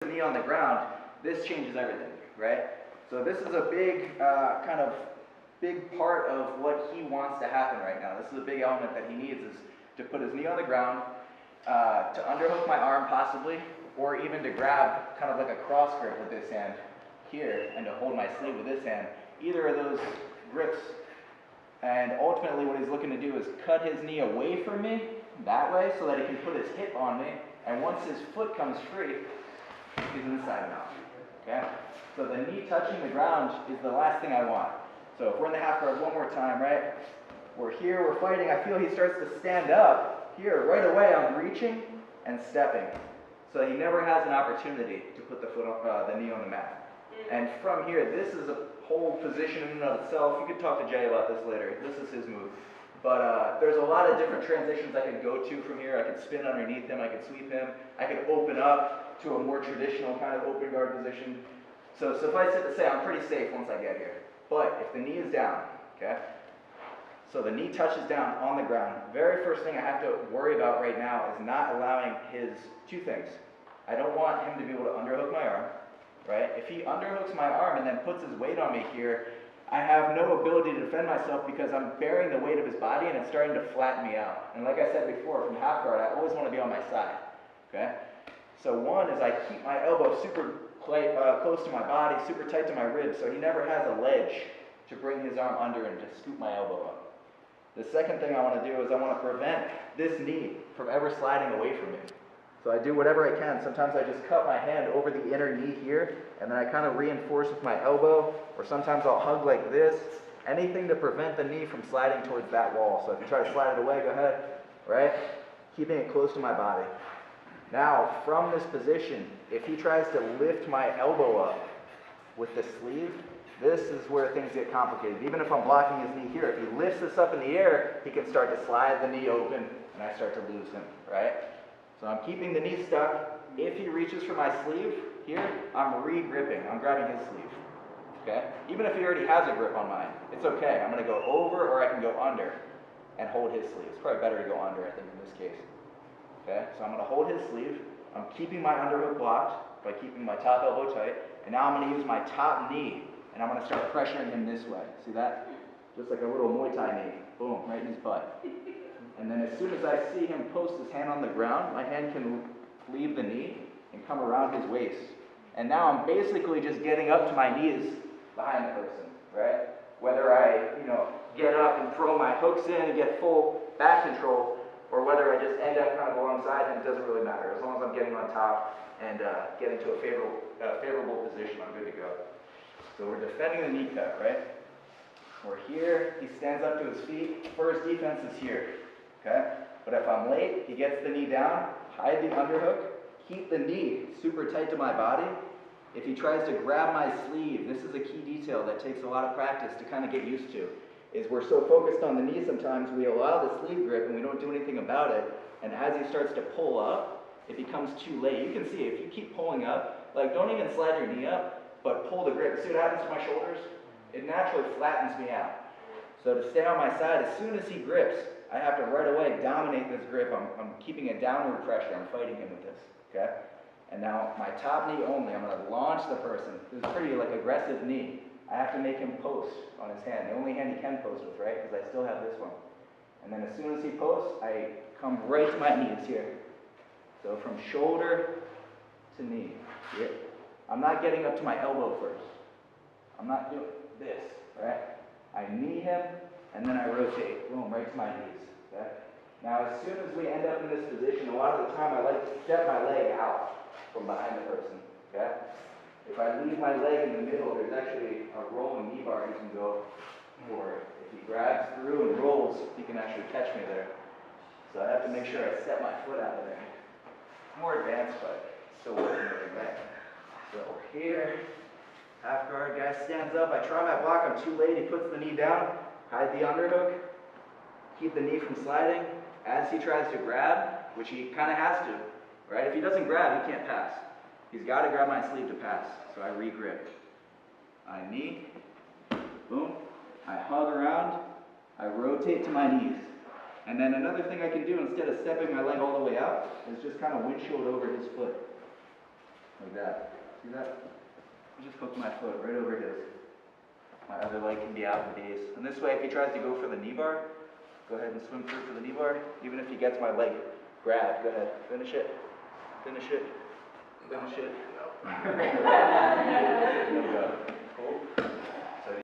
knee on the ground, this changes everything, right? So this is a big, big part of what he wants to happen right now. This is a big element that he needs, is to put his knee on the ground, to underhook my arm possibly, or even to grab kind of like a cross grip with this hand here, and to hold my sleeve with this hand. Either of those grips. And ultimately what he's looking to do is cut his knee away from me that way so that he can put his hip on me, and once his foot comes free, he's inside and out. Okay? So the knee touching the ground is the last thing I want. So if we're in the half guard one more time, right? We're here, we're fighting. I feel he starts to stand up. Here, right away, I'm reaching and stepping. So he never has an opportunity to put the knee on the mat. And from here, this is a whole position in and of itself. You could talk to Jay about this later. This is his move. But there's a lot of different transitions I could go to from here. I could spin underneath him. I could sweep him. I could open up to a more traditional kind of open guard position. So suffice it to say, I'm pretty safe once I get here. But if the knee is down, okay? So the knee touches down on the ground. Very first thing I have to worry about right now is not allowing two things. I don't want him to be able to underhook my arm, right? If he underhooks my arm and then puts his weight on me here, I have no ability to defend myself because I'm bearing the weight of his body and it's starting to flatten me out. And like I said before, from half guard, I always want to be on my side, okay? So one is I keep my elbow super close to my body, super tight to my ribs, so he never has a ledge to bring his arm under and to scoop my elbow up. The second thing I want to do is I want to prevent this knee from ever sliding away from me. So I do whatever I can. Sometimes I just cut my hand over the inner knee here, and then I kind of reinforce with my elbow, or sometimes I'll hug like this. Anything to prevent the knee from sliding towards that wall. So if you try to slide it away, go ahead, right? Keeping it close to my body. Now, from this position, if he tries to lift my elbow up with the sleeve, this is where things get complicated. Even if I'm blocking his knee here, if he lifts this up in the air, he can start to slide the knee open, and I start to lose him, right? So I'm keeping the knee stuck. If he reaches for my sleeve here, I'm re-gripping. I'm grabbing his sleeve, okay? Even if he already has a grip on mine, it's okay. I'm going to go over, or I can go under and hold his sleeve. It's probably better to go under, I think, in this case. Okay, so I'm going to hold his sleeve. I'm keeping my underhook blocked by keeping my top elbow tight. And now I'm going to use my top knee, and I'm going to start pressuring him this way. See that? Just like a little Muay Thai knee. Boom, right in his butt. And then as soon as I see him post his hand on the ground, my hand can leave the knee and come around his waist. And now I'm basically just getting up to my knees behind the person, right? Whether I, get up and throw my hooks in and get full back control, or whether I just end up kind of alongside him, it doesn't really matter. As long as I'm getting on top and getting to a favorable position, I'm good to go. So we're defending the knee cut, right? We're here, he stands up to his feet. First defense is here, okay? But if I'm late, he gets the knee down, hide the underhook, keep the knee super tight to my body. If he tries to grab my sleeve, this is a key detail that takes a lot of practice to kind of get used to, is we're so focused on the knee sometimes we allow the sleeve grip and we don't do anything about it. And as he starts to pull up, it becomes too late. You can see if you keep pulling up, like don't even slide your knee up, but pull the grip. See what happens to my shoulders? It naturally flattens me out. So to stay on my side, as soon as he grips, I have to right away dominate this grip. I'm keeping a downward pressure. I'm fighting him with this, okay? And now my top knee only, I'm going to launch the person. This is pretty aggressive knee. I have to make him post on his hand. The only hand he can post with, right? Because I still have this one. And then as soon as he posts, I come right to my knees here. So from shoulder to knee. Here. I'm not getting up to my elbow first. I'm not doing this, right? I knee him, and then I rotate. Boom, right to my knees. Okay? Now as soon as we end up in this position, a lot of the time I like to step my leg out from behind the person. Okay? If I leave my leg in the middle, there's actually a rolling knee bar you can go for. If he grabs through and rolls, he can actually catch me there. So I have to make sure I step my foot out of there. More advanced, but still working with it, right? So here, half guard, guy stands up. I try my block, I'm too late. He puts the knee down, hide the underhook, keep the knee from sliding. As he tries to grab, which he kind of has to, right? If he doesn't grab, he can't pass. He's got to grab my sleeve to pass, so I re-grip. I knee, boom, I hug around, I rotate to my knees. And then another thing I can do instead of stepping my leg all the way out is just kind of windshield over his foot. like that. See that? I just hook my foot right over his. My other leg can be out in base. And this way, if he tries to go for the knee bar, go ahead and swim through for the knee bar. Even if he gets my leg grabbed, go ahead, finish it, finish it, finish it.